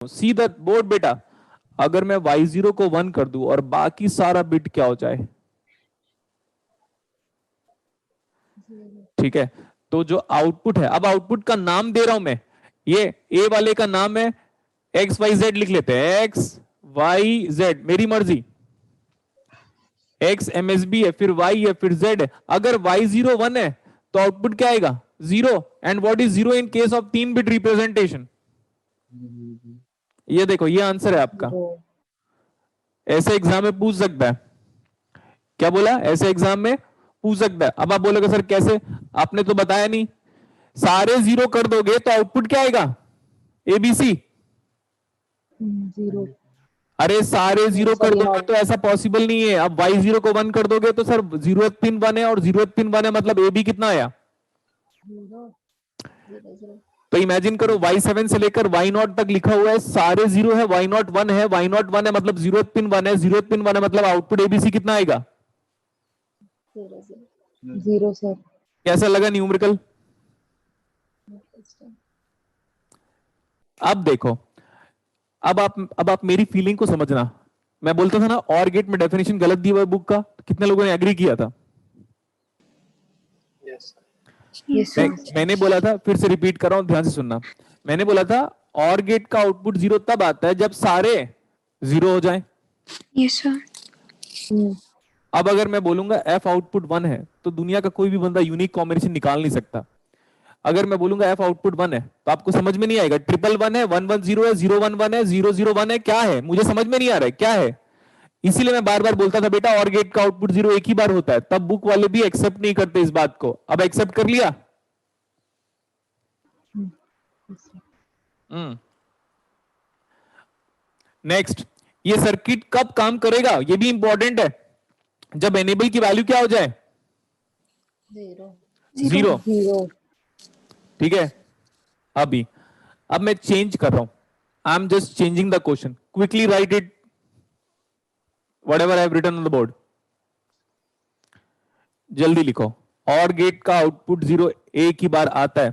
See the board बेटा, अगर मैं y0 को 1 कर दूं और बाकी सारा बिट क्या हो जाए, ठीक है, तो जो आउटपुट है, अब आउटपुट का नाम दे रहा हूं मैं, ये ए वाले का नाम है एक्स वाई जेड, लिख लेते हैं एक्स वाई जेड, मेरी मर्जी, एक्स एमएसबी है, फिर वाई है, फिर जेड है। अगर y0 1 है तो आउटपुट क्या आएगा, 0। And what is 0 in case of 3 bit representation? ये देखो, ये आंसर है आपका। ऐसे एग्जाम में पूछ सकता है, क्या बोला, ऐसे एग्जाम में पूछ सकता है। अब आप बोलोगे सर कैसे, आपने तो बताया नहीं, सारे 0 कर दोगे तो आउटपुट क्या आएगा, एबीसी। जीरो। अरे सारे 0 कर दोगे तो ऐसा पॉसिबल नहीं है। अब y0 को 1 कर दोगे तो सर 0th पिन 1 है और 0th पिन 1 है, मतलब ए बी कितना आया। तो इमेजिन करो y7 से लेकर y0 तक लिखा हुआ है, सारे 0 है, y0 1 है, y0 1 है, मतलब 0th पिन 1 है, 0th पिन 1 है, मतलब आउटपुट एबीसी कितना आएगा, 0 सर। कैसा लगा न्यूमेरिकल? अब देखो, अब आप मेरी फीलिंग को समझना। मैं बोलता था ना और गेट में डेफिनेशन गलत दिया हुआ है बुक का, तो कितने लोगों ने एग्री किया था? मैंने बोला था, फिर से रिपीट कर रहा हूं, ध्यान से सुनना। मैंने बोला था और गेट का आउटपुट 0 तब आता है जब सारे 0 हो जाए। Yes sir. अब अगर मैं बोलूंगा एफ आउटपुट 1 है तो दुनिया का कोई भी बंदा यूनिक कॉम्बिनेशन निकाल नहीं सकता। अगर मैं बोलूंगा एफ आउटपुट 1 है तो आपको समझ में नहीं आएगा, 111 है, 110 है, 011 है, 001 है, क्या है, मुझे समझ में नहीं आ रहा है क्या है। इसीलिए मैं बार बार बोलता था बेटा और गेट का आउटपुट 0 एक ही बार होता है, तब बुक वाले भी एक्सेप्ट नहीं करते इस बात को। अब एक्सेप्ट कर लिया। नेक्स्ट, ये सर्किट कब काम करेगा, ये भी इंपॉर्टेंट है, जब एनेबल की वैल्यू क्या हो जाए, 0। ठीक है, अभी अब मैं चेंज कर रहा हूं, I am just changing the question, quickly write it whatever I have written on the board. जल्दी लिखो, और गेट का आउटपुट 0 एक ही बार आता है।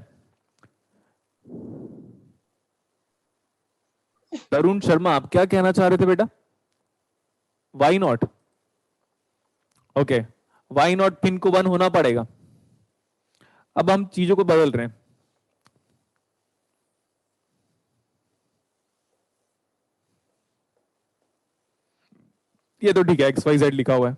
तरुण शर्मा, आप क्या कहना चाह रहे थे बेटा? Why not, okay, why not pin को 1 होना पड़ेगा। अब हम चीजों को बदल रहे हैं। ये तो ठीक है, एक्स वाई जेड लिखा हुआ है।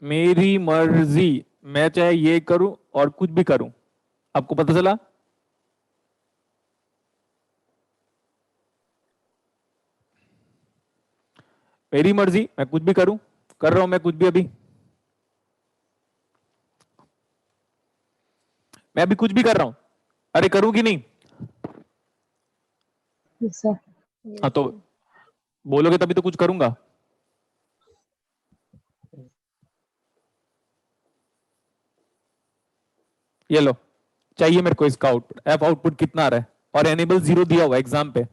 मेरी मर्जी, मैं चाहे ये करूं और कुछ भी करूं। आपको पता चला? मेरी मर्जी, मैं कुछ भी करूं, कर रहा हूं मैं कुछ भी। अभी मैं अभी कुछ भी कर रहा हूं, अरे करूं कि नहीं? हाँ तो बोलोगे तभी तो कुछ करूंगा। ये लो, चाहिए मेरे को इसका आउटपुट, एफ आउटपुट कितना आ रहा है, और एनेबल 0 दिया हुआ एग्जाम पे,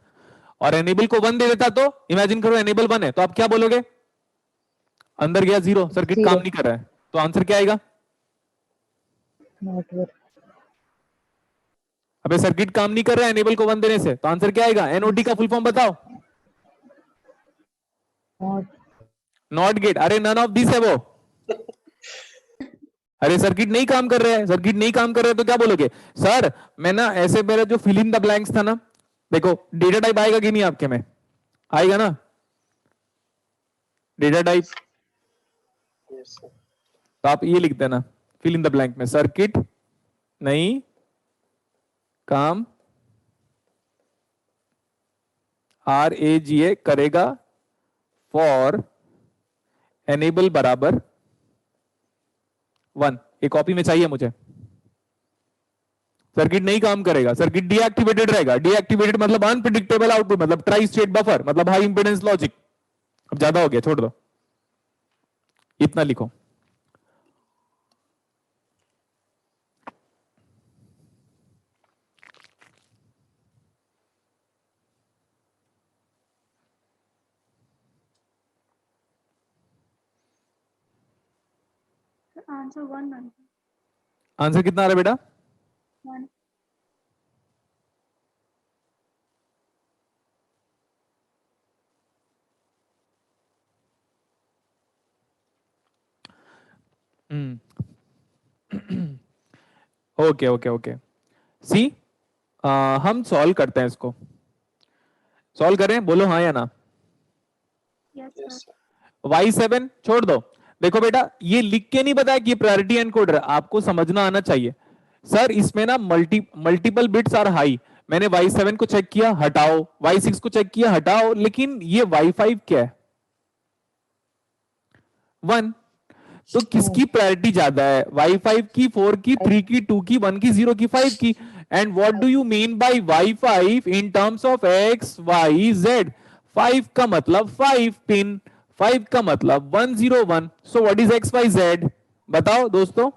और एनेबल को 1 दे देता तो इमेजिन करो एनेबल 1 है तो आप क्या बोलोगे, अंदर गया 0, सर्किट काम नहीं कर रहा है, तो आंसर क्या आएगा? अबे सर्किट काम नहीं कर रहा है एनेबल को 1 देने से, तो आंसर क्या आएगा? एनओटी का फुल फॉर्म बताओ। नॉट गेट, अरे नन ऑफ दिस है वो। अरे सर्किट नहीं काम कर रहा है, सर्किट नहीं काम कर रहा है तो क्या बोलोगे? सर मैं ना ऐसे, मेरा जो फिल इन द ब्लैंक्स था ना, देखो डेटा टाइप आएगा कि नहीं आपके में, आएगा ना डेटा टाइप, तो आप ये लिख देना फिल इन द ब्लैंक में, सर्किट नहीं काम RAGA करेगा फॉर एनेबल बराबर 1। एक कॉपी में चाहिए मुझे। सर्किट नहीं काम करेगा, सर्किट डीएक्टिवेटेड रहेगा, डीएक्टिवेटेड मतलब अनप्रिडिक्टेबल आउटपुट, मतलब ट्राई स्टेट बफर, मतलब हाई इंपेडेंस लॉजिक। अब ज्यादा हो गया, छोड़ दो, इतना लिखो। आंसर 1 आंसर कितना आ रहा है बेटा? 1 ओके ओके ओके, सी हम सॉल्व करते हैं इसको, सॉल्व करें, बोलो हाँ या ना। यस सर y7 छोड़ दो। देखो बेटा, ये लिख के नहीं बताया कि ये प्रायोरिटी एनकोडर है, आपको समझना आना चाहिए। सर इसमें ना मल्टीपल बिट्स आर हाई, मैंने y7 को चेक किया, हटाओ, y6 को चेक किया, हटाओ, लेकिन ये y5 क्या है? 1। तो किसकी प्रायोरिटी ज्यादा है? y5 की, 4 की, 3 की, 2 की, 1 की, 0 की, 5 की। And what do you mean by y5 in terms of x y z? 5 का मतलब 5 पिन, 5 का मतलब 101। So what is x y z? बताओ दोस्तों।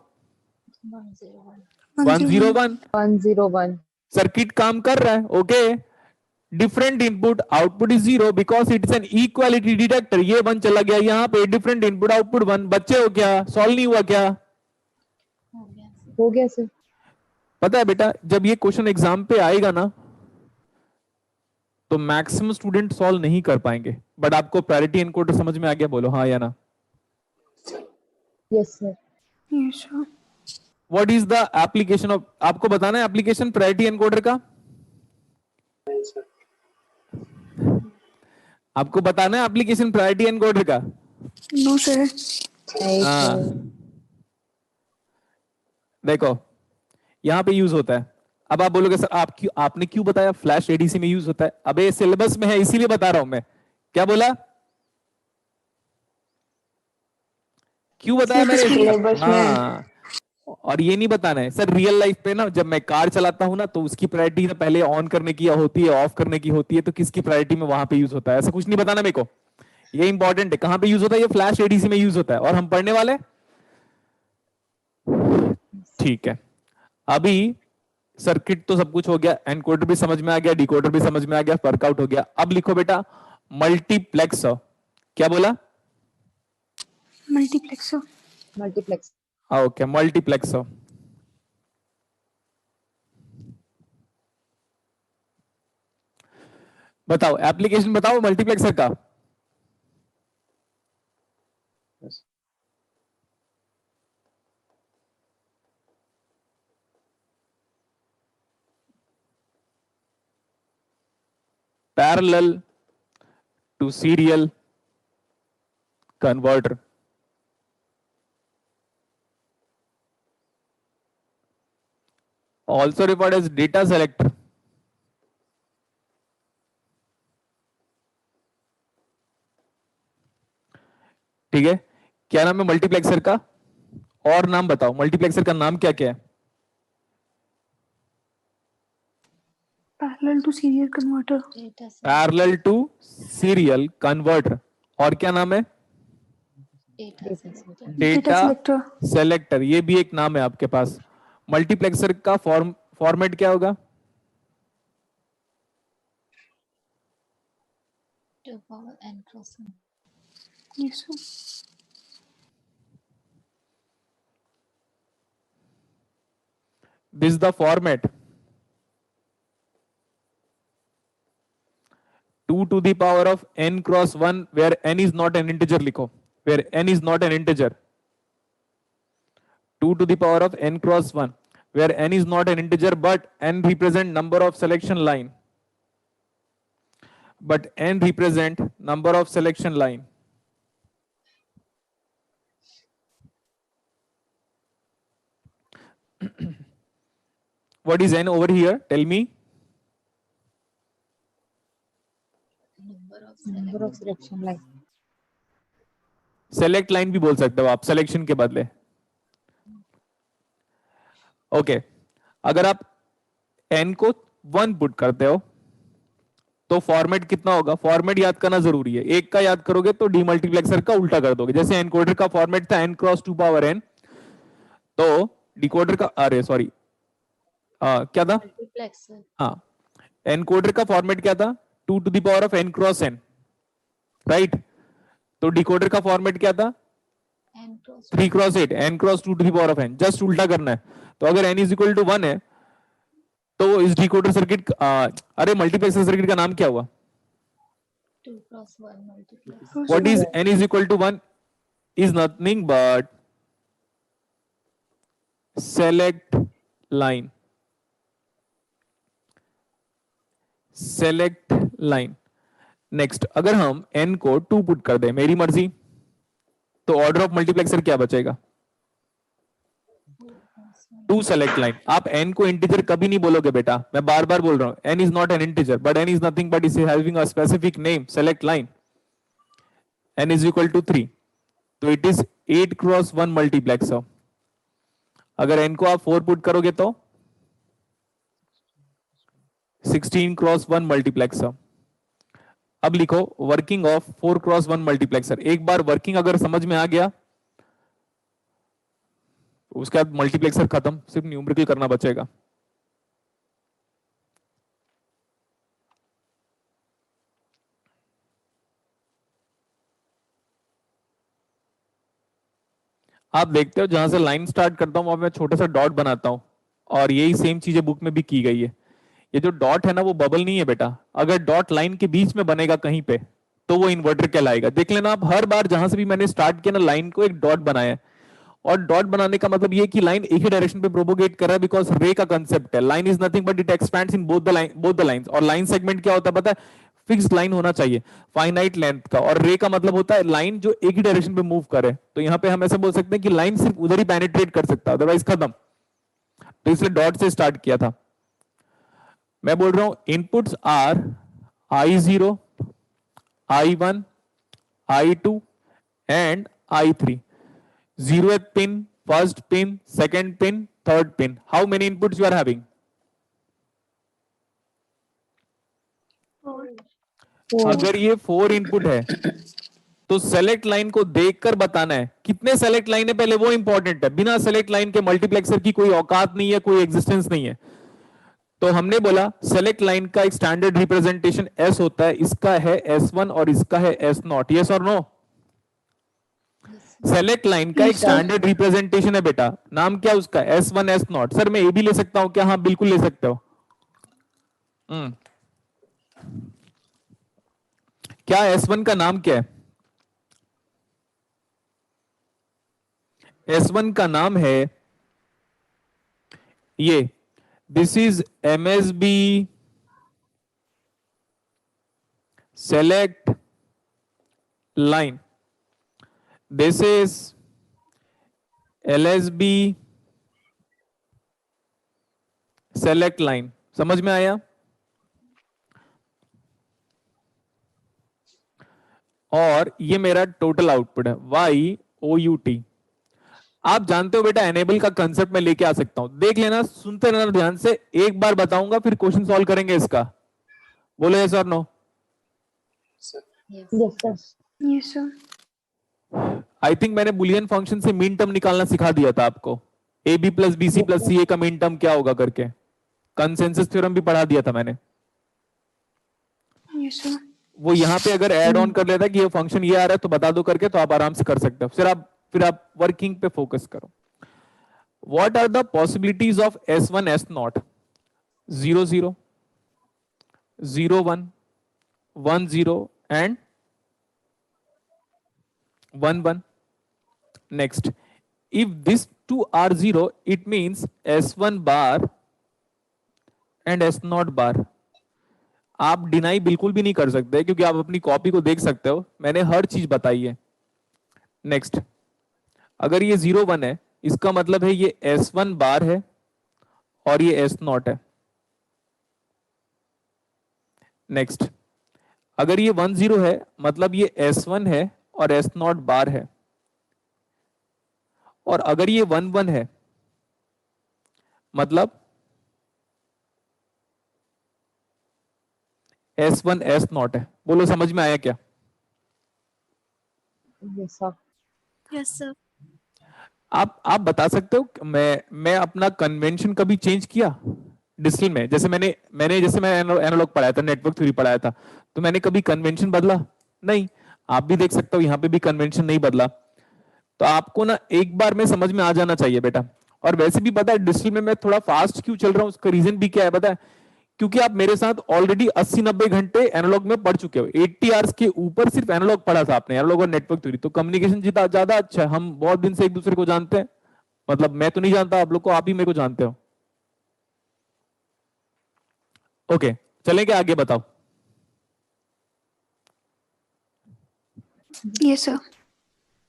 101। 101 सर्किट काम कर रहा है, okay. Different input output is 0 because it's an equality detector. ये 1 चला गया यहाँ पे, डिफरेंट इनपुट आउटपुट 1। बच्चे हो क्या? सॉल्व नहीं हुआ क्या? हो गया सर। पता है बेटा, जब ये क्वेश्चन एग्जाम पे आएगा ना, तो मैक्सिमम स्टूडेंट सॉल्व नहीं कर पाएंगे, बट आपको प्रायोरिटी एनकोडर समझ में आ गया? बोलो हाँ या ना। Yes sir. Yes sir what is the application of, आपको बताना है एप्लीकेशन प्रायोरिटी एनकोडर का? आपको बताना है एप्लीकेशन प्रायोरिटी एनकोडर का? नो सर नहीं हाँ, सर। देखो यहां पे यूज होता है। अब आप बोलोगे सर आपने क्यों बताया फ्लैश एडीसी में यूज होता है? अबे सिलेबस में है इसीलिए बता रहा हूं मैं। क्या बोला? क्यों बताया मैंने इसको? सिलेबस में है। हाँ, और ये नहीं बताना है सर रियल लाइफ पे ना, जब मैं कार चलाता हूं ना, तो उसकी प्रायोरिटी ना पहले ऑन करने की होती है, ऑफ करने की होती है, तो किसकी प्रायोरिटी में वहां पे यूज होता है, ऐसा कुछ नहीं बताना मेरे को। ये इंपॉर्टेंट है, कहां पे यूज होता है? ये फ्लैश एडीसी में यूज होता है, और हम पढ़ने वाले। ठीक है, अभी सर्किट तो सब कुछ हो गया, एनकोडर भी समझ में आ गया, डिकोडर भी समझ में आ गया, वर्कआउट हो गया। अब लिखो बेटा मल्टीप्लेक्सर। क्या बोला? Multiplexer multiplex. Okay, multiplexer. बताओ एप्लीकेशन, बताओ मल्टीप्लेक्सर का। Parallel to serial converter. Also referred as data selector. ठीक है, क्या नाम है मल्टीप्लेक्सर का? और नाम बताओ, मल्टीप्लेक्सर का नाम क्या क्या है? Parallel to serial converter parallel to serial converter. और क्या नाम है? Data data selector selector. ये भी एक नाम है आपके पास। मल्टीप्लेक्सर का फॉर्मेट क्या होगा? Yes sir this is the format 2 to the power of n cross 1 where n is not an integer। लिखो where n is not an integer। 2 to the power of n cross 1 where n is not an integer but n represent number of selection line, but n represent number of selection line। What is n over here? Tell me। Number of selection line. Select line भी बोल सकते हो आप selection के बदले। Okay, अगर आप n को 1 पुट करते हो तो फॉर्मेट कितना होगा, फॉर्मेट याद करना जरूरी है, एक का याद करोगे तो डीमल्टीप्लेक्सर का उल्टा कर दोगे। जैसे एनकोडर का फॉर्मेट था n क्रॉस 2 पावर n, तो डिकोडर का, अरे सॉरी, क्या था, मल्टीप्लेक्सर हाँ, एनकोडर का फॉर्मेट क्या था, 2 to the power of n cross n, right. तो डिकोडर का फॉर्मेट क्या था, n cross 3 cross 8, n cross 2 to the power of n, just उल्टा करना है। तो अगर n इज इक्वल टू 1 है तो इस डिकोडर सर्किट, अरे मल्टीप्लेक्सर सर्किट का नाम क्या हुआ, 2 cross 1 multiplex what is n is equal to 1, is nothing but select line, select line. Next, अगर हम n को 2 पुट कर दें, मेरी मर्जी, तो ऑर्डर ऑफ मल्टीप्लेक्सर क्या बचेगा, 2 सेलेक्ट लाइन। आप n को इंटीजर कभी नहीं बोलोगे बेटा, मैं बार बार बोल रहा हूं, n is not an integer but n is nothing but is having a specific name, select line. n is equal to 3, तो इट इज 8 क्रॉस 1 मल्टीप्लेक्सर। अगर n को आप 4 पुट करोगे तो 16 क्रॉस 1 मल्टीप्लेक्सर। अब लिखो वर्किंग ऑफ 4 क्रॉस 1 मल्टीप्लेक्सर। एक बार working अगर समझ में आ गया, उसके बाद मल्टीप्लेक्सर खत्म, सिर्फ न्यूमेरिकल करना बचेगा। आप देखते हो जहां से लाइन स्टार्ट करता हूं वहां मैं छोटा सा डॉट बनाता हूं, और यही सेम चीजें बुक में भी की गई है। ये जो डॉट है ना वो बबल नहीं है बेटा, अगर डॉट लाइन के बीच में बनेगा कहीं पे तो वो इन्वर्टर कहलाएगा। देख लेना आप, हर बार जहां से भी मैंने स्टार्ट किया ना लाइन को, एक डॉट बनाया है। और डॉट बनाने का मतलब ये कि लाइन एक ही डायरेक्शन पे प्रोपोगेट कर रहा है, बिकॉज रे का कंसेप्ट है, line is nothing but it expands in both the lines. और लाइन सेगमेंट क्या होता है पता है, फिक्स्ड लाइन होना चाहिए फाइनाइट लेंथ का, और रे का मतलब होता है लाइन जो एक ही डायरेक्शन पे मूव करे। तो यहाँ पे हम ऐसे बोल सकते हैं कि लाइन सिर्फ उधर ही पेनिट्रेट कर सकता है, अदरवाइज खत्म। तो इसलिए डॉट से स्टार्ट किया था। मैं बोल रहा हूं inputs are I0, I1, I2 and I3. 0th pin, first pin, second pin, third pin. How many inputs you are having? 4 अगर ये 4 इनपुट है तो सेलेक्ट लाइन को देखकर बताना है कितने सेलेक्ट लाइन है पहले, वो इंपॉर्टेंट है। बिना सेलेक्ट लाइन के मल्टीप्लेक्सर की कोई औकात नहीं है, कोई एग्जिस्टेंस नहीं है। तो हमने बोला सेलेक्ट लाइन का एक स्टैंडर्ड रिप्रेजेंटेशन S होता है, इसका है S1 और इसका है S0। यस और नो? सेलेक्ट लाइन का एक स्टैंडर्ड रिप्रेजेंटेशन है बेटा, नाम क्या उसका, S1 S0। सर मैं ए भी ले सकता हूं क्या, हाँ बिल्कुल ले सकते हो। क्या S1 का नाम क्या है, S1 का नाम है ये, this is MSB select line, this is LSB select line। समझ में आया? और ये मेरा टोटल आउटपुट है YOUT। आप जानते हो बेटा एनेबल का कंसेप्ट मैं लेके आ सकता हूं, देख लेना, सुनते रहना ध्यान से, एक बार बताऊंगा फिर क्वेश्चन सॉल्व करेंगे इसका। बोलो यस और no? Yes sir Yes, sir. I think मैंने बुलियन फंक्शन से मीन टर्म निकालना सिखा दिया था आपको, A B plus B C plus C A का मीन टर्म क्या होगा करके, कंसेंसस थ्योरम भी पढ़ा दिया था मैंने। Yes, sir. वो यहाँ पे अगर ऐड ऑन कर लेता है कि ये फंक्शन ये आ रहा है तो बता दो करके, तो आप आराम से कर सकते हो। फिर आप वर्किंग पे फोकस करो। What are the possibilities of S1 S0? 0 0, 0 1, 1 0 and 1 1। Next, if these two are 0, it means S1 bar and S0 bar। आप डिनाई बिल्कुल भी नहीं कर सकते क्योंकि आप अपनी कॉपी को देख सकते हो, मैंने हर चीज बताई है। नेक्स्ट, अगर ये 0 1 है इसका मतलब है ये S1 बार है और ये S0 है। नेक्स्ट, अगर ये 1 0 है मतलब ये S1 है और S0 बार है। और अगर ये 1 1 है मतलब S1 S0 है। बोलो समझ में आया क्या? Yes, sir. Yes, sir. आप बता सकते हो मैं अपना कन्वेंशन कभी चेंज किया डिस्टिल में? जैसे मैं एनालॉग पढ़ाया था, नेटवर्क थ्योरी पढ़ाया था, तो मैंने कभी कन्वेंशन बदला नहीं। आप भी देख सकते हो यहाँ पे भी कन्वेंशन नहीं बदला। तो आपको ना एक बार में समझ में आ जाना चाहिए बेटा। और वैसे भी पता है डिस्टिल में मैं थोड़ा फास्ट क्यों चल रहा हूँ, उसका रीजन भी क्या है पता है? क्योंकि आप मेरे साथ ऑलरेडी 80-90 घंटे एनालॉग में पढ़ चुके हो। 80 आवर्स के ऊपर सिर्फ एनालॉग पढ़ा था आपने, एनालॉग और नेटवर्क थ्योरी। तो कम्युनिकेशन ज्यादा अच्छा है, हम बहुत दिन से एक दूसरे को जानते हैं। मतलब मैं तो नहीं जानता आप लोग को, आप ही मेरे को जानते हो। ओके, चलेंगे आगे, बताओ। Yes, sir.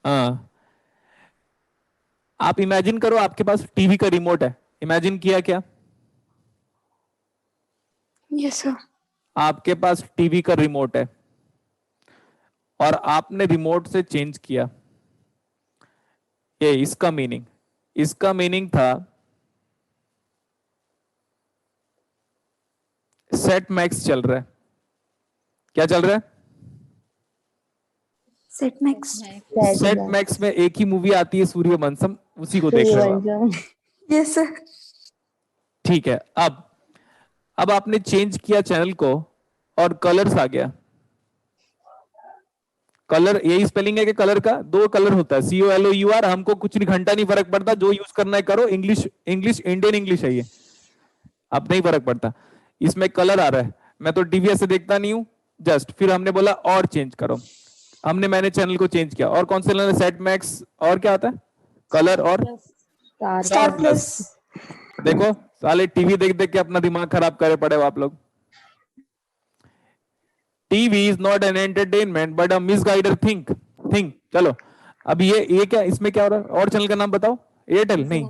हाँ, आप इमेजिन करो आपके पास टीवी का रिमोट है। इमेजिन किया क्या? Yes, sir. आपके पास टीवी का रिमोट है और आपने रिमोट से चेंज किया। ये इसका मीनिंग था सेट मैक्स चल रहा है। क्या चल रहा है? Set max. सेट मैक्स में एक ही मूवी आती है, सूर्यवंशम, उसी को देख रहे हो आप। Yes, sir. ठीक है। अब आपने चेंज किया चैनल को और कलर्स आ गया। कलर यही स्पेलिंग है कि कलर का दो कलर होता है, COLOUR। हमको कुछ नहीं, घंटा नहीं फर्क पड़ता, जो यूज करना है करो। इंग्लिश इंडियन इंग्लिश है ये, अब नहीं फर्क पड़ता। इसमें कलर आ रहा है, मैं तो टीवी ऐसे देखता नहीं हूं। जस्ट फिर हमने बोला और चेंज करो, मैंने चैनल को चेंज किया। और कौन से चैनल? सेट मैक्स, और क्या आता है? कलर और Star plus. देखो साले टीवी देख देख के अपना दिमाग खराब करे पड़े हो आप लोग। TV is not an entertainment but a misguider think. चलो, अब ये क्या, इसमें क्या हो रहा है? और चैनल का नाम बताओ। एयरटेल नहीं,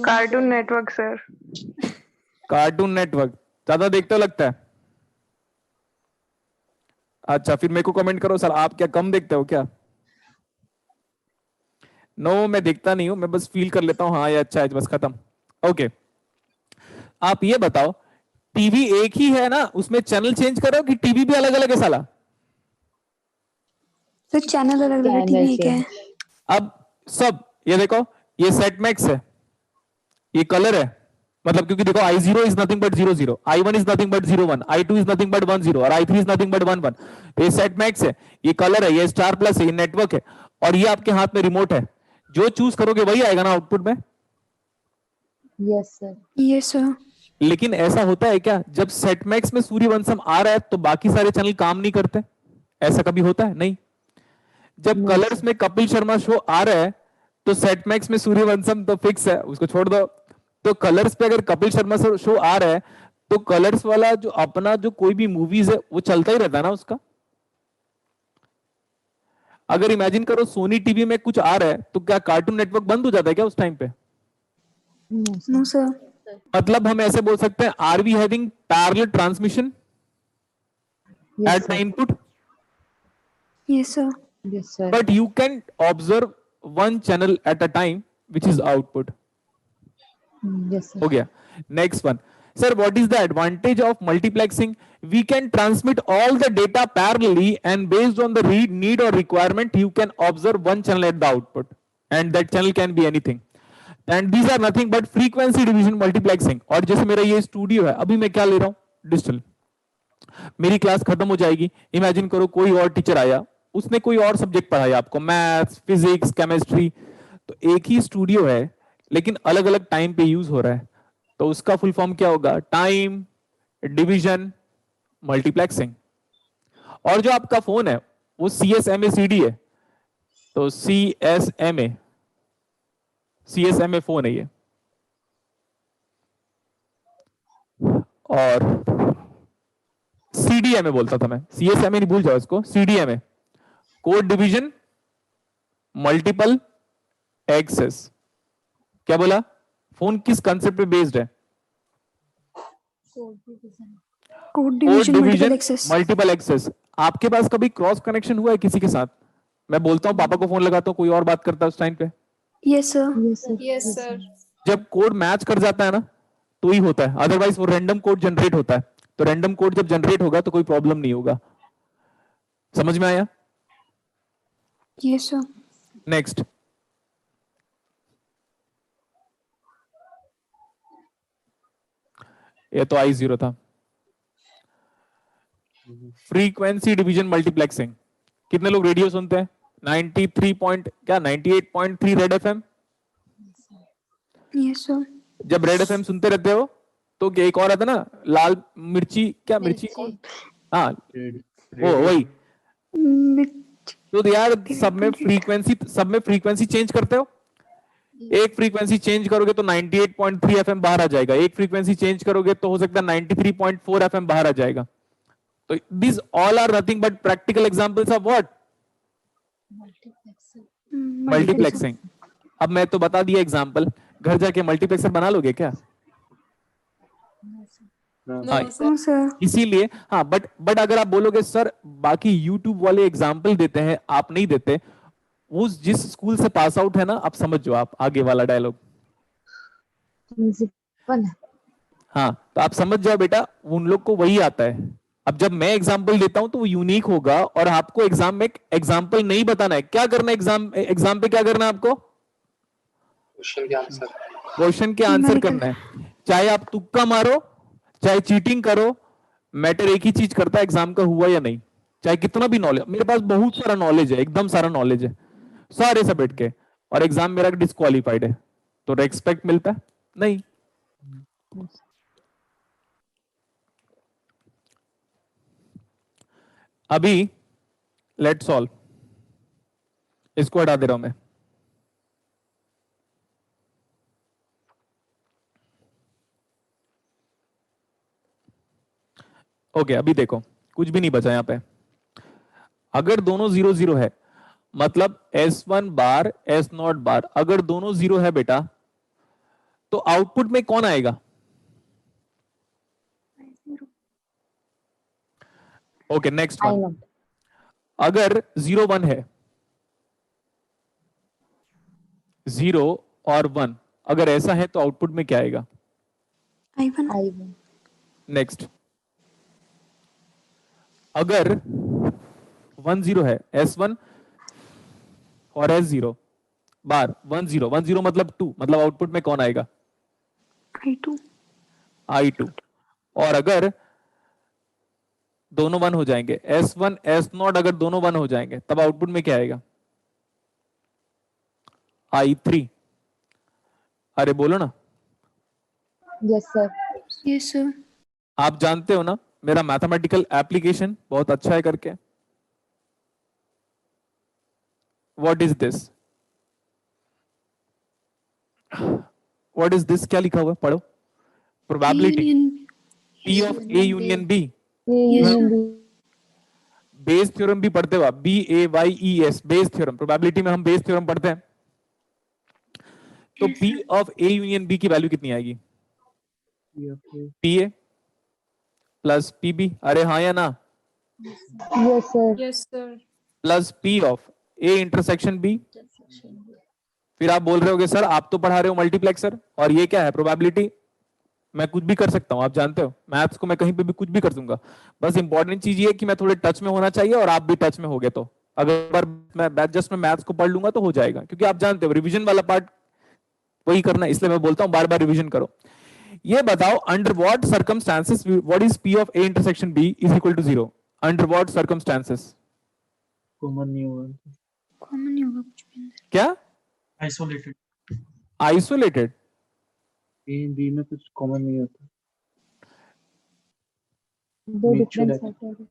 cartoon network sir. Cartoon network. ज्यादा देखते हो लगता है। अच्छा, फिर मेरे को कमेंट करो सर, आप क्या कम देखते हो क्या? नो, मैं देखता नहीं हूं, मैं बस फील कर लेता हूं, हाँ ये अच्छा है, बस खत्म। ओके, आप ये बताओ, टीवी एक ही है ना, उसमें चैनल चेंज करो कि टीवी भी अलग अलग है साला? तो चैनल अलग अलग टीवी एक है। अब सब ये देखो, ये सेट मैक्स है, ये कलर है। मतलब क्योंकि देखो I0 is nothing but 00, I1 is nothing but 01, I2 is nothing but 10 और I3 इज नथिंग बट 11। तो ये सेट मैक्स है, ये कलर है, ये स्टार प्लस है, ये नेटवर्क है, और ये आपके हाथ में रिमोट है। जो चूज करोगे वही आएगा ना आउटपुट में। Yes, sir. Yes, sir. लेकिन ऐसा होता है क्या, जब सेट मैक्स में सूर्यवंशम आ रहा है तो बाकी सारे चैनल काम नहीं करते? ऐसा कभी होता है? नहीं। जब कलर्स में कपिल शर्मा शो आ रहा है तो सेट मैक्स में सूर्यवंशम तो फिक्स है, उसको छोड़ दो। तो कलर्स पे अगर कपिल शर्मा शो आ रहा है तो कलर्स वाला जो अपना जो कोई भी मूवीज है वो चलता ही रहता है ना उसका। अगर इमेजिन करो सोनी टीवी में कुछ आ रहा है तो क्या कार्टून नेटवर्क बंद हो जाता है क्या उस टाइम पे? No, sir. मतलब हम ऐसे बोल सकते हैं, are we having parallel transmission Yes, at the sir. Input? Yes, sir. Yes, sir. But you can observe one channel at a time, which is output. Yes, sir. हो गया। Next one, sir, what is the advantage of multiplexing? We can transmit all the data parallelly, and based on the need or requirement, you can observe one channel at the output, and that channel can be anything. And these are nothing but frequency division multiplexing. और जैसे मेरा ये studio है, अभी मैं क्या ले रहा हूं? डिजिटल। मेरी क्लास खत्म हो जाएगी, इमेजिन करो कोई और टीचर आया, उसने कोई और सब्जेक्ट पढ़ाया आपको, मैथ्स, फिजिक्स, केमिस्ट्री। तो एक ही स्टूडियो है लेकिन अलग अलग टाइम पे यूज हो रहा है, तो उसका फुल फॉर्म क्या होगा? Time division multiplexing. और जो आपका फोन है वो CSMA-CD है, तो CSMA फोन है ये। और CDMA बोलता था मैं, CSMA नहीं भूल जाओ इसको, CDMA, code division multiple access. क्या बोला? फोन किस कंसेप्ट पे बेस्ड है? Code division. Code division, multiple access. Multiple access. आपके पास कभी क्रॉस कनेक्शन हुआ है किसी के साथ? मैं बोलता हूं पापा को फोन लगाता हूं, कोई और बात करता है उस टाइम पे। Yes, sir. Yes, sir. Yes, sir. जब कोड मैच कर जाता है ना तो ही होता है, अदरवाइज वो रैंडम कोड जनरेट होता है। तो रैंडम कोड जब जनरेट होगा तो कोई प्रॉब्लम नहीं होगा। समझ में आया? Yes, sir. नेक्स्ट, ये तो I0 था। फ्रीक्वेंसी डिवीजन मल्टीप्लेक्सिंग, कितने लोग रेडियो सुनते हैं? 93 पॉइंट क्या 98.3 रेड एफएम। Yes, sir. जब रेड एफएम सुनते रहते हो तो क्या एक और आता ना, लाल मिर्ची, क्या मिर्ची मिर्ची। कौन? हाँ रेड वो वही। Mit- तो यार सब में 3.8. फ्रीक्वेंसी चेंज करते हो। एक फ्रीक्वेंसी चेंज करोगे तो 98.3 एफएम बाहर आ जाएगा, एक फ्रीक्वेंसी चेंज करोगे तो हो सकता है 93.4 एफएम बाहर आ जाएगा। तो this all are nothing but practical examples of what? Multiplexer. Multiplexer. Multiplexing. अब मैं तो बता दिया एग्जांपल, घर जाके मल्टीप्लेक्सर बना लोगे क्या? हाँ, No, sir. इसीलिए हाँ, बट अगर आप बोलोगे सर बाकी यूट्यूब वाले एग्जाम्पल देते हैं आप नहीं देते, वो जिस स्कूल से पास आउट है ना, आप समझ जाओ, आप आगे वाला डायलॉग। प्रिंसिपल। हाँ तो आप समझ जाओ बेटा, उन लोग को वही आता है। अब जब मैं एग्जाम्पल देता हूं तो वो यूनिक होगा, और आपको एग्जाम में एग्जाम्पल नहीं बताना है। क्या करना है एग्जाम पे? क्या करना है आपको? क्वेश्चन के आंसर Numerical. करना है। चाहे आप तुक्का मारो, चाहे चीटिंग करो, मैटर एक ही चीज करता है, एग्जाम का हुआ या नहीं। चाहे कितना भी नॉलेज, मेरे पास बहुत सारा नॉलेज है, एकदम सारा नॉलेज है, सारे सब्जेक्ट के, और एग्जाम मेरा डिस्क्वालिफाइड है, तो रेस्पेक्ट मिलता है? नहीं। अभी लेट्स सॉल्व, इसको हटा दे रहा हूं मैं। ओके अभी देखो, कुछ भी नहीं बचा यहां पे। अगर दोनों 0 0 है, मतलब S1 बार S0 बार अगर दोनों 0 है बेटा, तो आउटपुट में कौन आएगा? Okay next I one. Note. अगर 0 1 है, 0 और 1 अगर ऐसा है तो आउटपुट में क्या आएगा? I1. I one. नेक्स्ट, अगर 1 0 है, S1 और S0 बार 1 0 1 0 मतलब 2, मतलब आउटपुट में कौन आएगा? I2. I2। और अगर दोनों 1 हो जाएंगे, S1 S0 अगर दोनों 1 हो जाएंगे, तब आउटपुट में क्या आएगा? I3। अरे बोलो ना। Yes sir. Yes, sir. आप जानते हो ना मेरा मैथमेटिकल एप्लीकेशन बहुत अच्छा है करके। What is this? What is this? क्या लिखा हुआ है? पढ़ो। A probability union. P of A union B। ये Yes, यूनियन sir. भी। बेस थ्योरम भी पढ़ते हो आप, BAYES, बेस थ्योरम। प्रोबेबिलिटी में हम बेस थ्योरम पढ़ते हैं। तो Yes, P sir. Of A union B की वैल्यू कितनी आएगी? PA plus PB। अरे हाँ या ना? Yes sir. Yes, sir. Plus P of A intersection B। फिर आप बोल रहे होगे सर आप तो पढ़ा रहे हो मल्टीप्लेक्सर, और ये क्या है? प्रोबेबिलिटी। मैं कुछ भी कर सकता हूं, आप जानते हो मैथ्स को मैं कहीं पे भी कुछ भी कर दूंगा। बस इंपॉर्टेंट चीज ये कि मैं थोड़े टच में होना चाहिए, और आप भी टच में होगे। तो अगर बार मैं जस्ट मैं मैथ्स को पढ़ लूंगा तो हो जाएगा, क्योंकि आप जानते हो रिवीजन वाला पार्ट वही करना है, इसलिए मैं बोलता हूं बार बार रिवीजन करो। ये बताओ under what circumstances what is P of A intersection B is equal to 0? Under what circumstances? Common नहीं होगा, Common नहीं होगा कुछ भी अंदर. क्या? आइसोलेटेड। आइसोलेटेड? ए बी में कुछ कॉमन नहीं होता, दो म्यूचुअल डिफरेंस है। फैक्टर।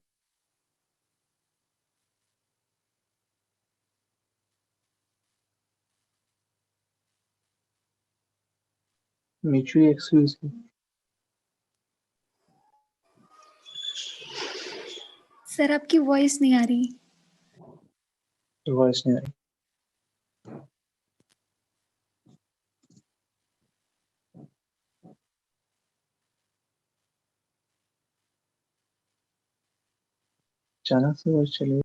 Mutually exclusive. सर आपकी वॉइस नहीं आ रही. वॉइस नहीं आई। अचानक से वॉइस चली।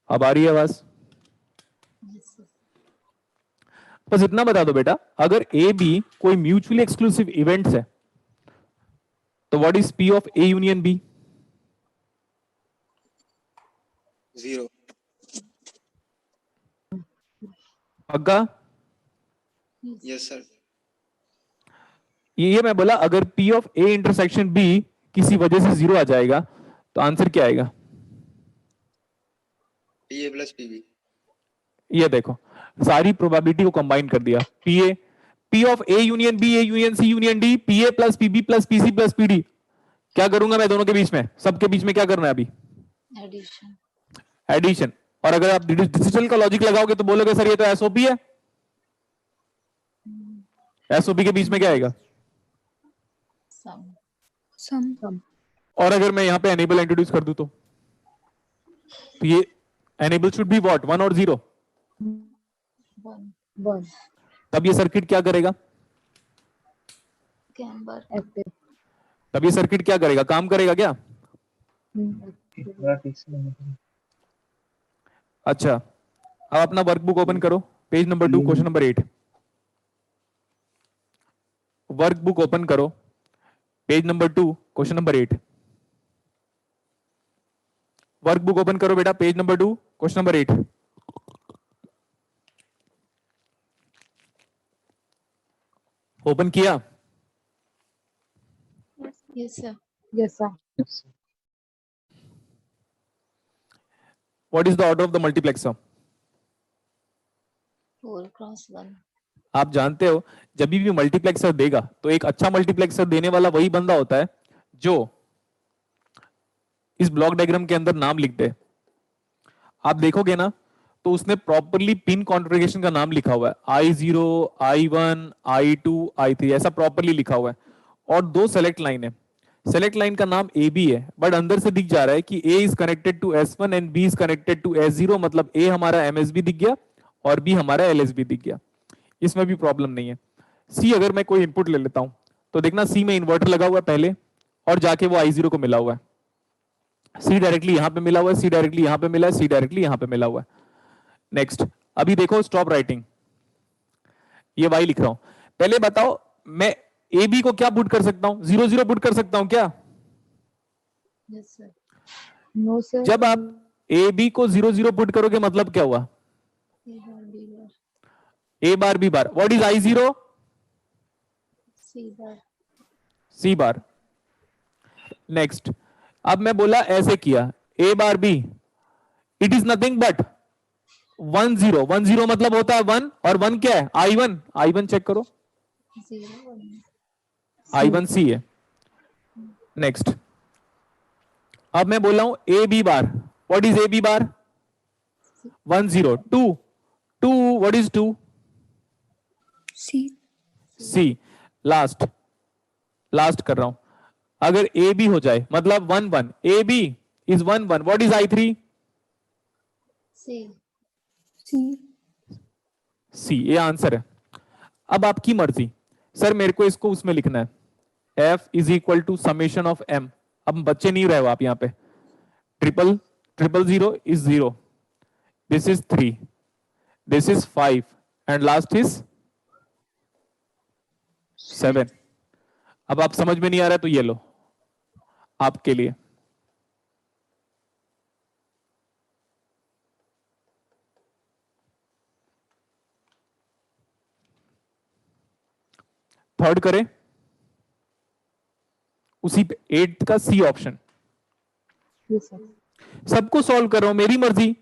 अब आ रही है आवाज? बस इतना बता दो बेटा, अगर ए बी कोई म्यूचुअली एक्सक्लूसिव इवेंट्स है तो what is P of A union B? 0. पक्का? Yes, sir. ये मैं बोला अगर P of A intersection B किसी वजह से 0 आ जाएगा तो आंसर क्या आएगा? PA plus PB. ये देखो, सारी प्रोबेबिलिटी को कंबाइन कर दिया। P of A union B, A union C union D, P A plus PB plus PC plus PD. क्या करूंगा मैं दोनों के बीच में, सबके बीच में क्या करना है अभी? एडिशन। और अगर आप डिजिटल का लॉजिक लगाओगे तो बोलोगे सर ये तो एसओपी है। एसओपी के बीच में क्या आएगा? सम। और अगर मैं यहां पे एनेबल इंट्रोड्यूस कर दूं तो ये एनेबल शुड बी व्हाट, 1 और 0। 1 तब ये सर्किट क्या करेगा? एक्टिव। तब ये सर्किट क्या करेगा, काम करेगा क्या? थोड़ा ठीक से लेना पड़ेगा। अच्छा, अब अपना वर्कबुक ओपन करो, page number 2 question number 8। Workbook open करो, page number 2 question number 8। Workbook open करो बेटा, page number 2 question number 8। Open किया? Yes sir. Yes, sir. What is the order of the multiplexer? 4x1। आप जानते हो जब भी मल्टीप्लेक्सर देगा तो एक अच्छा मल्टीप्लेक्सर देने वाला वही बंदा होता है जो इस ब्लॉक डायग्राम के अंदर नाम लिख दे। आप देखोगे ना तो उसने प्रॉपरली पिन कॉन्फ़िगरेशन का नाम लिखा हुआ है, I0, I1, I2, I3 ऐसा प्रॉपरली लिखा हुआ है। और 2 सेलेक्ट लाइन है, सेलेक्ट लाइन का नाम ए बी है, बट अंदर से दिख जा रहा है कि A is connected to S1 and B is connected to S0, मतलब A हमारा MSB दिख गया और B हमारा LSB दिख गया। इसमें भी प्रॉब्लम नहीं है। C अगर मैं कोई इनपुट ले लेता हूं तो देखना C में इन्वर्टर लगा हुआ है पहले और जाके वो I0 को मिला हुआ है। C डायरेक्टली यहां पे मिला हुआ है, C डायरेक्टली यहां पे मिला है, C डायरेक्टली यहां पे मिला हुआ है। नेक्स्ट, अभी देखो स्टॉप राइटिंग, ये Y लिख रहा हूं। पहले बताओ मैं ए बी को क्या पुट कर सकता हूं? 0 0 पुट कर सकता हूं क्या? Yes sir. No sir. जब आप ए बी को 0 0 पुट करोगे मतलब क्या हुआ? A bar B bar. What is I0? C bar. Next, अब मैं बोला ऐसे किया, A bar B, it is nothing but 1 0। 1 0 मतलब होता है 1 और 1 क्या है? I1। I1 चेक करो, I1 C है। नेक्स्ट, अब मैं बोला हूं A B bar. What is A B bar? 1 0। 2 2 what is 2? C. C। Last कर रहा हूं, अगर ए बी हो जाए मतलब 1 1, A B is 1 1, what is I3? C. C, ये आंसर है। अब आपकी मर्जी, सर मेरे को इसको उसमें लिखना है, F is equal to summation of M। अब बच्चे नहीं रहे हो आप यहाँ पे, triple 0 is 0, this is 3, this is 5 and last is 7। अब आप समझ में नहीं आ रहा है तो ये लो आपके लिए। थर्ड करें, उसी पे 8 का सी ऑप्शन। Yes sir. सबको सॉल्व कर रहा हूं, मेरी मर्जी।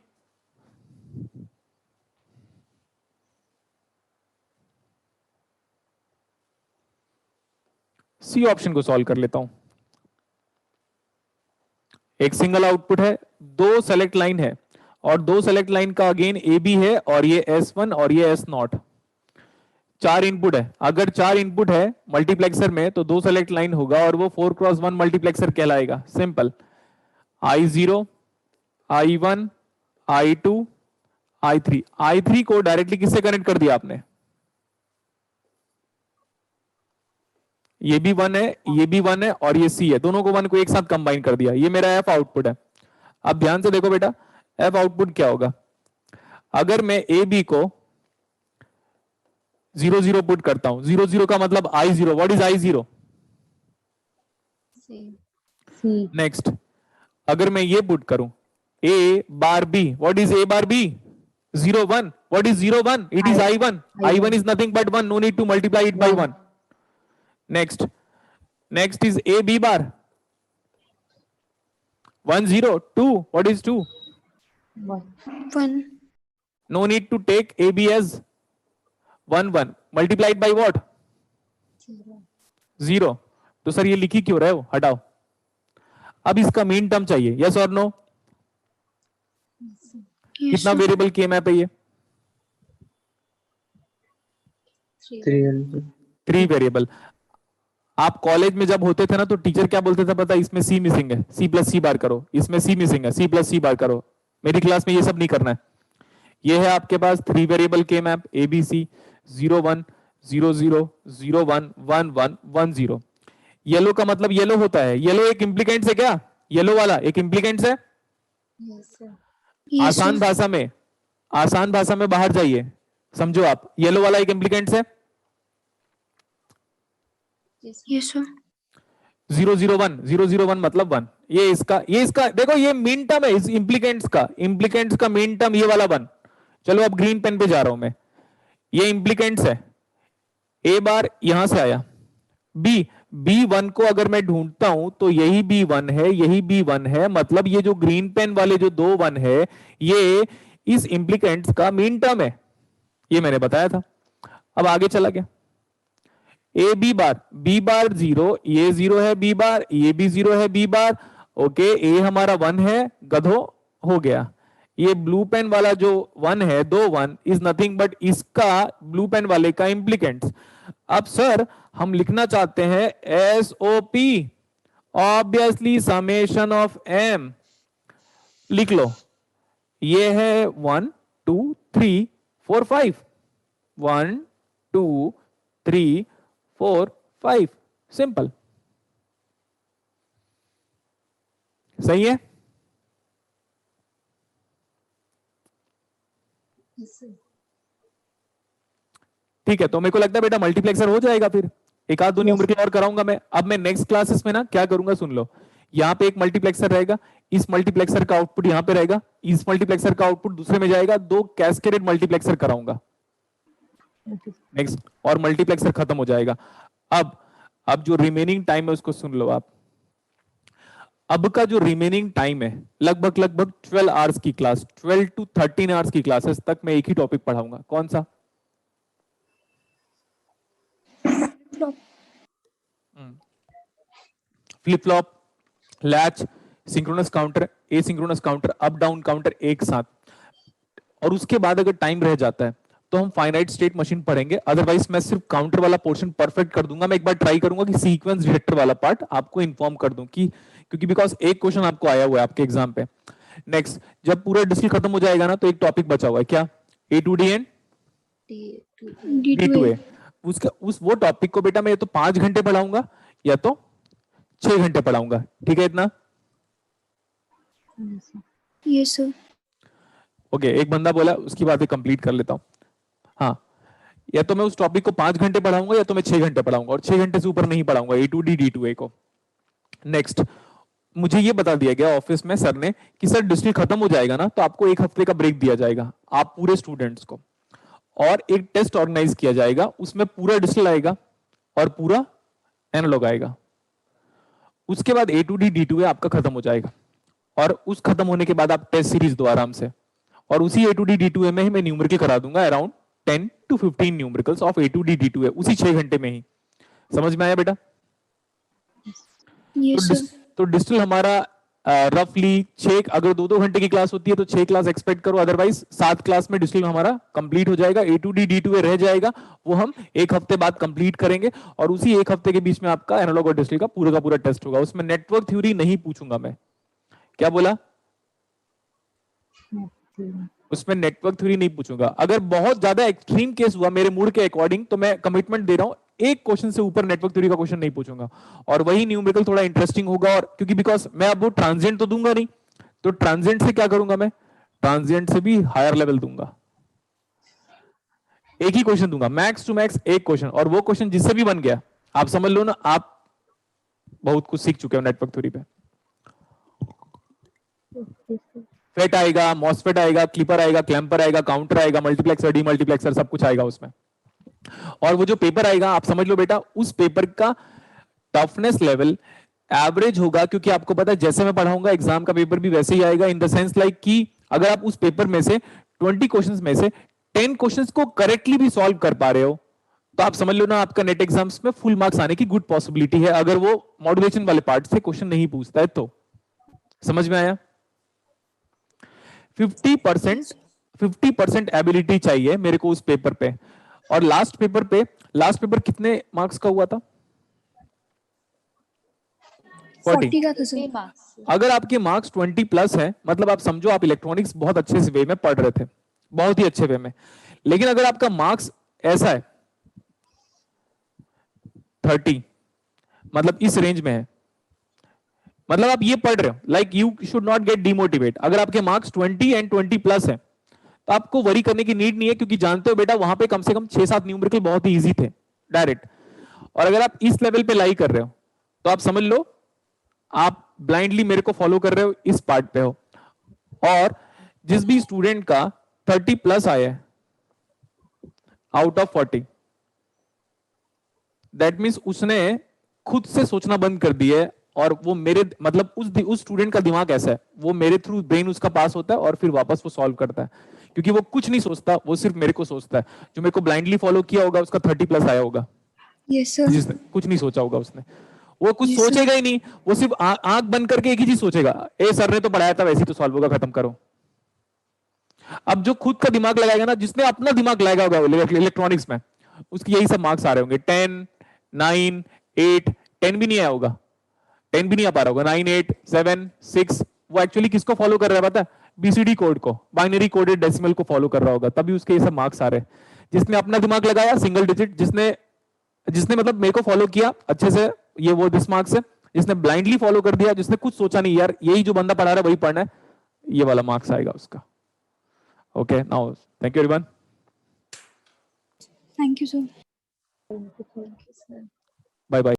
सी ऑप्शन को सॉल्व कर लेता हूं। एक सिंगल आउटपुट है, 2 सेलेक्ट लाइन है और 2 सेलेक्ट लाइन का अगेन ए बी है और ये S1 और ये S0। 4 इनपुट है, अगर 4 इनपुट है मल्टीप्लेक्सर में तो 2 सेलेक्ट लाइन होगा और वो 4x1 मल्टीप्लेक्सर कहलाएगा। Simple, I0, I1, I2, I3। I3 को डायरेक्टली किससे कनेक्ट कर दिया आपने? ये भी 1 है, ये भी 1 है और ये C है, दोनों को 1 को एक साथ कंबाइन कर दिया। ये मेरा F आउटपुट है। अब ध्यान से देखो बेटा, एफ आउटपुट क्या होगा? अगर मैं ए बी को 0 0 पुट करता हूं, 0 0 का मतलब I zero, what is I zero? C. C. Next, अगर मैं ये पुट करूं A bar B, what is A bar B? 0 1, what is 0 1? It is I1. I1 is nothing but 1, no need to multiply it by 1. Next is a b bar, 1 0 2, what is 2? 1. 1. No need to take a b as 1 1, multiplied by what? 0. 0. तो sir ये लिखी क्यों रहे हो? हटाओ। अब इसका mean term चाहिए, यस और नो? Yes, sir. Yes, कितना sir. वेरिएबल के मैप है ये? 3. 3. 3 वेरिएबल। आप कॉलेज में जब होते थे ना तो टीचर क्या बोलते थे पता है? इसमें सी मिसिंग है, सी प्लस सी बार करो, इसमें सी मिसिंग है, सी प्लस सी बार करो। मेरी क्लास में ये सब नहीं करना है। ये है आपके पास 3 वेरिएबल के map A B C, 0 1 0 0 0 1 1 1 1 0। Yellow का मतलब येलो होता है, येलो एक इम्प्लीकेंट्स है क्या? येलो वाला एक इम्प्लीकेंट्स है। Yes, sir. Yes, आसान sir. भाषा में, आसान भाषा में बाहर जाइए, समझो आप, येलो वाला एक इम्प्लीकेंट्स है। Yes, sir. Yes, sir. 0 0 1 0 0 1 मतलब 1। ये इसका देखो, ये मीन टर्म है इस इम्प्लीकेंट्स का मीन टर्म ये वाला 1। चलो अब ग्रीन पेन पे जा रहा हूं मैं। ये इम्प्लीकेंट्स है, ए बार यहां से आया, बी 1 को अगर मैं ढूंढता हूं तो यही बी 1 है, यही बी 1 है, मतलब ये जो ग्रीन पेन वाले जो 2 1 है ये इस इम्प्लीकेंट्स का मीन टर्म है, ये मैंने बताया था। अब आगे चला गया, ए बी बार 0, ये 0 है बी बार, ये भी 0 है बी बार। ओके, ए हमारा 1 है, गधो हो गया। ये ब्लू पेन वाला जो 1 है, 2 1 इज नथिंग बट इसका ब्लू पेन वाले का इम्प्लीकेंट्स। अब सर हम लिखना चाहते हैं S O P, obviously summation of M. लिख लो, ये है 1 2 3 4 5, 1 2 3 4 5, सिंपल। सही है? Yes, sir. ठीक है, तो मेरे को लगता है बेटा मल्टीप्लेक्सर हो जाएगा। फिर एक आध दो न्यूमेरिकल और कराऊंगा मैं। अब मैं नेक्स्ट क्लासेस में ना क्या करूंगा सुन लो, यहाँ पे एक मल्टीप्लेक्सर रहेगा, इस मल्टीप्लेक्सर का आउटपुट यहाँ पे रहेगा, इस मल्टीप्लेक्सर का आउटपुट दूसरे में जाएगा, 2 कैस्केडेड मल्टीप्लेक्सर कराऊंगा नेक्स्ट, और मल्टीप्लेक्सर खत्म हो जाएगा। अब जो रिमेनिंग टाइम है उसको सुन लो आप। अब का जो रिमेनिंग टाइम है लगभग 12 आवर्स की क्लास, 12 to 13 आवर्स की क्लासेस तक मैं एक ही टॉपिक पढ़ाऊंगा। कौन सा? Flop. Flip flop, latch, synchronous counter, asynchronous counter, up down counter एक साथ। और उसके बाद अगर टाइम रह जाता है तो हम फाइनाइट स्टेट मशीन पढ़ेंगे। अदरवाइज मैं सिर्फ काउंटर वाला पोर्शन परफेक्ट कर दूंगा। मैं एक बार ट्राई करूंगा कि सीक्वेंस डिटेक्टर वाला पार्ट आपको इन्फॉर्म कर दूं, कि क्योंकि बिकॉज एक क्वेश्चन आपको आया हुआ है आपके एग्जाम पे। नेक्स्ट, जब पूरा डिस्कल खत्म हो जाएगा ना तो एक टॉपिक बचा हुआ है, क्या? A to D and D to A. उस वो टॉपिक को बेटा मैं या तो 5 घंटे पढ़ाऊंगा या तो 6 घंटे पढ़ाऊंगा। ठीक है इतना? Yes, sir. ओके, एक बंदा बोला, उसकी बातें कंप्लीट कर लेता हूं। हाँ, या तो मैं उस टॉपिक को 5 घंटे पढ़ाऊंगा या तो मैं 6 घंटे पढ़ाऊंगा, और 6 घंटे से ऊपर नहीं पढ़ाऊंगा ए टू डी डी टू ए को। नेक्स्ट, मुझे ये बता दिया गया ऑफिस में सर ने कि सर डिस्ट्रिक्ट खत्म हो जाएगा ना तो आपको 1 हफ्ते का ब्रेक दिया जाएगा आप पूरे स्टूडेंट्स को, और एक टेस्ट ऑर्गेनाइज किया जाएगा, उसमें पूरा डिजिटल आएगा और पूरा एनालॉग आएगा। उसके बाद ए टू डी डी टू ए आपका खत्म हो जाएगा, और उस खत्म होने के बाद आप टेस्ट सीरीज दो आराम से, और उसी A to D D to A में ही मैं न्यूमेरिकल करा दूंगा around 10 to 15 numericals of A to D D to A, उसी 6 घंटे में ही। समझ में आया बेटा? Yes, sir. तो डिजिटल हमारा रफली 6, अगर 2-2 घंटे की क्लास होती है तो 6 क्लास एक्सपेक्ट करो, अदरवाइज 7 क्लास में डिजिटल हमारा कंप्लीट हो जाएगा। ए टू डी डी टू ए रह जाएगा, वो हम 1 हफ्ते बाद कंप्लीट करेंगे, और उसी 1 हफ्ते के बीच में आपका एनालॉग और डिजिटल का पूरा टेस्ट होगा। उसमें नेटवर्क थ्योरी नहीं पूछूंगा मैं। क्या बोला? उसमें नेटवर्क थ्योरी नहीं पूछूंगा। अगर बहुत ज्यादा एक्सट्रीम केस हुआ मेरे मूड के अकॉर्डिंग तो मैं कमिटमेंट दे रहा हूं, एक क्वेश्चन से ऊपर नेटवर्क थ्योरी का क्वेश्चन नहीं पूछूंगा, और वही न्यूमेरिकल थोड़ा इंटरेस्टिंग होगा। और क्योंकि बिकॉज मैं अब वो ट्रांजिएंट तो दूंगा नहीं, तो ट्रांजिएंट से क्या करूंगा मैं? ट्रांजिएंट से भी हायर लेवल दूंगा, एक ही क्वेश्चन दूंगा, मैक्स टू मैक्स एक क्वेश्चन, और वो क्वेश्चन जिससे भी बन गया आप समझ लो ना आप बहुत कुछ सीख चुके हो नेटवर्क थ्योरी पे। Okay sir. फेट आएगा, मॉसफेट आएगा, क्लिपर आएगा, क्लैंपर आएगा, काउंटर आएगा, मल्टीप्लेक्सर, डीमल्टीप्लेक्सर, सब कुछ आएगा उसमें। और वो जो पेपर आएगा आप समझ लो बेटा, उस पेपर का टफनेस लेवल एवरेज होगा, क्योंकि आपको पता है जैसे मैं पढ़ाऊंगा एग्जाम का पेपर भी वैसे ही आएगा, इन द सेंस लाइक कि अगर आप उस पेपर में से 20 क्वेश्चंस में से 10 क्वेश्चंस को करेक्टली भी सॉल्व कर पा रहे हो तो आप समझ लो ना आपका नेट एग्जाम्स में फुल मार्क्स आने की गुड पॉसिबिलिटी है, अगर वो मॉड्यूलेशन वाले पार्ट से क्वेश्चन नहीं पूछता है तो। समझ में आया? 50% एबिलिटी चाहिए मेरे को उस पेपर पे। और लास्ट पेपर कितने मार्क्स का हुआ था? 40 का था सर। मार्क्स अगर आपके मार्क्स 20 प्लस है मतलब आप समझो आप इलेक्ट्रॉनिक्स बहुत अच्छे से वे में पढ़ रहे थे, बहुत ही अच्छे वे में। लेकिन अगर आपका मार्क्स ऐसा है 30, मतलब इस रेंज में है, मतलब आप ये पढ़ रहे हो, like you should not gate demotivate. अगर आपके मार्क्स 20 एंड 20 प्लस है तो आपको वरी करने की नीड नहीं है, क्योंकि जानते हो बेटा वहां पे कम से कम 6-7 न्यूमेरिकल बहुत ही इजी थे डायरेक्ट। और अगर आप इस लेवल पे लाई कर रहे हो तो आप समझ लो आप ब्लाइंडली मेरे को फॉलो कर रहे हो, इस पार्ट पे हो। और जिस भी स्टूडेंट का 30 प्लस आया है आउट ऑफ 40, दैट मीन्स उसने खुद से सोचना बंद कर दिया है, और वो मेरे मतलब उस स्टूडेंट का दिमाग ऐसा है, वो मेरे थ्रू ब्रेन उसका पास होता है और फिर वापस वो सॉल्व करता है, क्योंकि वो कुछ नहीं सोचता, वो सिर्फ मेरे को सोचता है। जो मेरे को ब्लाइंडली फॉलो किया होगा उसका 30 प्लस आया होगा, यस सर। जिसने कुछ नहीं सोचा होगा उसने, वो कुछ Yes, sir. सोचेगा ही नहीं, वो सिर्फ आंख बंद करके एक ही चीज सोचेगा, ए सर ने तो पढ़ाया था वैसे ही तो सॉल्व होगा, खत्म करो। अब जो खुद का दिमाग लगाएगा ना, जिसने अपना दिमाग लगाया होगा इलेक्ट्रॉनिक्स में, उसकी यही सब मार्क्स आ रहे होंगे 10, 9, 8, 10 भी नहीं आया होगा, 10 भी नहीं आ पा रहा होगा, 9, 8, 7, 6। वो एक्चुअली किसको फॉलो कर रहा है पता है? बीसीडी कोड को, बाइनरी कोडेड डेसिमल को फॉलो कर रहा होगा, तभी उसके ये सब मार्क्स आ रहे हैं। जिसने अपना दिमाग लगाया सिंगल डिजिट, जिसने जिसने मतलब मेरे को फॉलो किया अच्छे से, ये वो दिस मार्क्स है। जिसने ब्लाइंडली फॉलो कर दिया, जिसने कुछ सोचा नहीं यार यही जो बंदा पढ़ा रहा है वही पढ़ना है, ये वाला मार्क्स आएगा उसका। Okay, now thank you everyone, thank you sir. Thank you sir. Bye bye.